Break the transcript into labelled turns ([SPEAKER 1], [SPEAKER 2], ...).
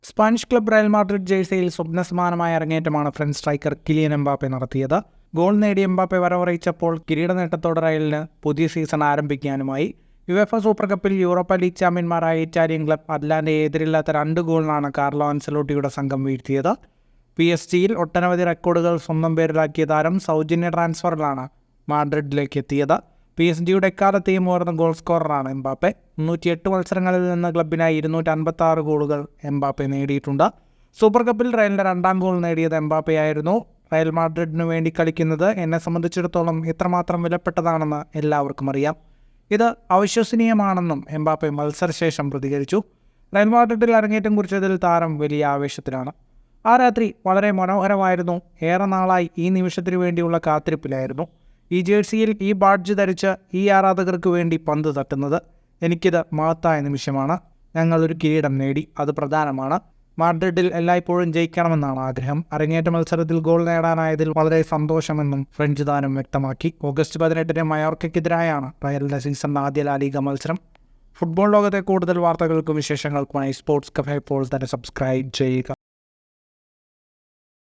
[SPEAKER 1] Spanish club Real Madrid ജേഴ്സിയിൽ സ്വപ്നസമാനമായ അരങ്ങേറ്റമാണ് ഫ്രഞ്ച് സ്ട്രൈക്കർ കിലിയൻ എംബാപ്പെ നടത്തിയത്. ഗോൾ നേടിയ എംബാപ്പെ വരവറിയിച്ചപ്പോൾ കിരീട നേട്ടത്തോടെ റയലിന് പുതിയ സീസൺ ആരംഭിക്കാനുമായി. യുവേഫ സൂപ്പർ കപ്പിൽ യൂറോപ്പ ലീഗ് ചാമ്പ്യന്മാരായ ഇറ്റാലിയൻ ക്ലബ് അറ്റ്ലാന്റയെ എതിരില്ലാത്ത 2 ഗോളിനാണ് കാർലോ അൻസലോട്ടിയുടെ സംഘം വീഴ്ത്തിയത്. PSG-യിൽ ഒട്ടനവധി റെക്കോർഡുകൾ സ്വന്തം പേരിലാക്കിയ താരം സൗജന്യ ട്രാൻസ്ഫറിലാണ് മാഡ്രിഡിലേക്ക് എത്തിയത്. PSG-യുടെ എക്കാലത്തെയും ഉയർന്ന ഗോൾ സ്കോററാണ് എംബാപ്പെ. 308 മത്സരങ്ങളിൽ നിന്ന് ക്ലബിനായി 256 ഗോളുകൾ എംബാപ്പെ നേടിയിട്ടുണ്ട്. സൂപ്പർ കപ്പിൽ റയലിൻ്റെ 2ാം ഗോൾ നേടിയത് എംബാപ്പയായിരുന്നു. റയൽ മാഡ്രിഡിനു വേണ്ടി കളിക്കുന്നത് എന്നെ സംബന്ധിച്ചിടത്തോളം എത്രമാത്രം വിലപ്പെട്ടതാണെന്ന് എല്ലാവർക്കും അറിയാം. ഇത് അവിശ്വസനീയമാണെന്നും എംബാപ്പെ മത്സരശേഷം പ്രതികരിച്ചു. റയൽ മാഡ്രിഡിൽ അരങ്ങേറ്റം കുറിച്ചതിൽ താരം വലിയ ആവേശത്തിലാണ്. ആ രാത്രി വളരെ മനോഹരമായിരുന്നു. ഏറെ നാളായി ഈ നിമിഷത്തിനു വേണ്ടിയുള്ള കാത്തിരിപ്പിലായിരുന്നു. ഈ ജേഴ്സിയിൽ ഈ ബാഡ്ജ് ധരിച്ച് ഈ ആരാധകർക്ക് വേണ്ടി പന്ത് തട്ടുന്നത് എനിക്കിത് മഹത്തായ നിമിഷമാണ്. ഞങ്ങളൊരു കിരീടം നേടി, അത് പ്രധാനമാണ്. മാഡ്രിഡിൽ എല്ലായ്പ്പോഴും ജയിക്കണമെന്നാണ് ആഗ്രഹം. അരങ്ങേറ്റ മത്സരത്തിൽ ഗോൾ നേടാനായതിൽ വളരെ സന്തോഷമെന്നും ഫ്രഞ്ച് താരം വ്യക്തമാക്കി. ഓഗസ്റ്റ് 18-ന് മയോർക്കയ്ക്കെതിരായാണ് റയലിൻ്റെ സീസണിൻ്റെ ആദ്യ ലാ ലീഗ മത്സരം. ഫുട്ബോൾ ലോകത്തെ കൂടുതൽ വാർത്തകൾക്കും വിശേഷങ്ങൾക്കുമായി സ്പോർട്സ് കഫേ ഇപ്പോൾ തന്നെ സബ്സ്ക്രൈബ് ചെയ്യുക.